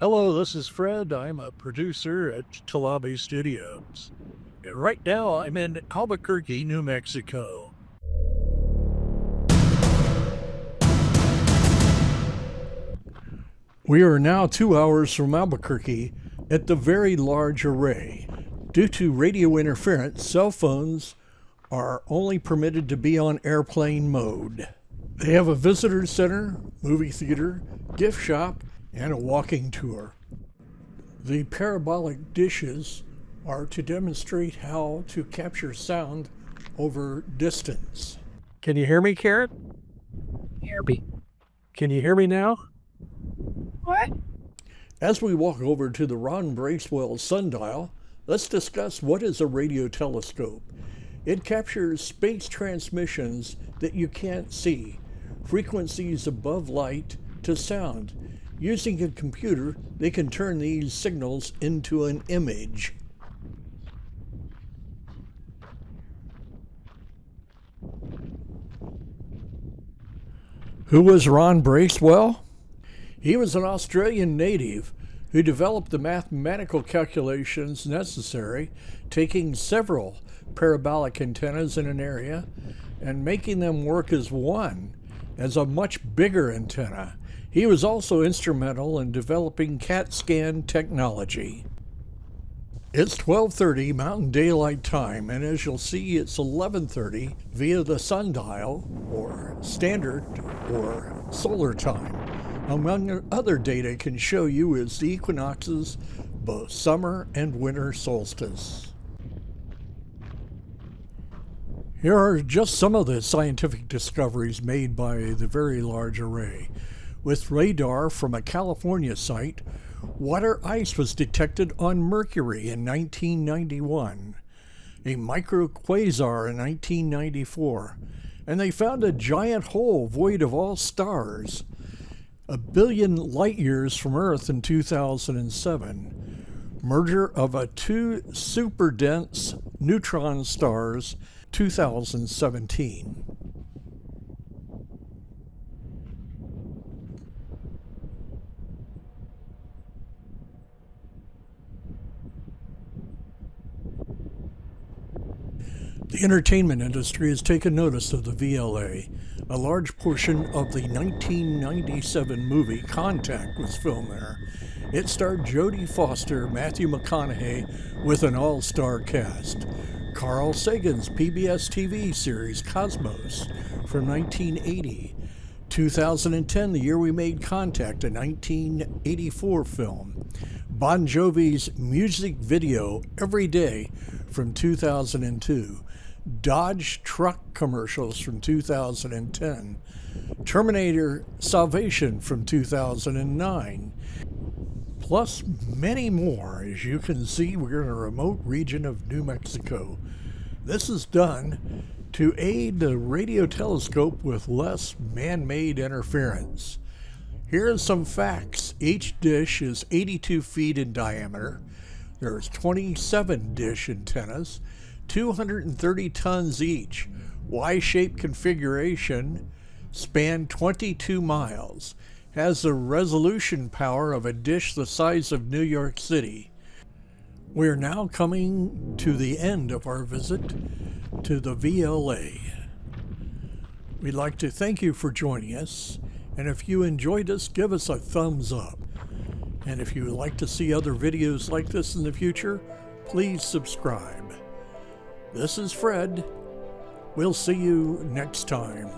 Hello, this is Fred. I'm a producer at Talabe Studios. And right now, I'm in Albuquerque, New Mexico. We are now 2 hours from Albuquerque at the Very Large Array. Due to radio interference, cell phones are only permitted to be on airplane mode. They have a visitor center, movie theater, gift shop, and a walking tour. The parabolic dishes are to demonstrate how to capture sound over distance. Can you hear me, Karen? Hear me. Can you hear me now? What? As we walk over to the Ron Bracewell sundial, let's discuss what is a radio telescope. It captures space transmissions that you can't see, frequencies above light to sound. Using a computer, they can turn these signals into an image. Who was Ron Bracewell? He was an Australian native who developed the mathematical calculations necessary, taking several parabolic antennas in an area and making them work as one, as a much bigger antenna. He was also instrumental in developing CAT scan technology. It's 12:30 Mountain Daylight Time, and as you'll see, it's 11:30 via the sundial, or standard, or solar time. Among other data can show you is the equinoxes, both summer and winter solstice. Here are just some of the scientific discoveries made by the Very Large Array. With radar from a California site, water ice was detected on Mercury in 1991, a microquasar in 1994, and they found a giant hole void of all stars, 1 billion light years from Earth in 2007, merger of two super-dense neutron stars, 2017. The entertainment industry has taken notice of the VLA. A large portion of the 1997 movie Contact was filmed there. It starred Jodie Foster, Matthew McConaughey, with an all-star cast. Carl Sagan's PBS TV series Cosmos from 1980. 2010, the year we made contact, a 1984 film. Bon Jovi's music video Every Day from 2002. Dodge truck commercials from 2010. Terminator Salvation from 2009. Plus many more. As you can see, we're in a remote region of New Mexico. This is done to aid the radio telescope with less man-made interference. Here are some facts. Each dish is 82 feet in diameter. There's 27 dish antennas, 230 tons each. Y-shaped configuration, span 22 miles. Has the resolution power of a dish the size of New York City. We're now coming to the end of our visit to the VLA. We'd like to thank you for joining us, and if you enjoyed us, give us a thumbs up. And if you would like to see other videos like this in the future, please subscribe. This is Fred. We'll see you next time.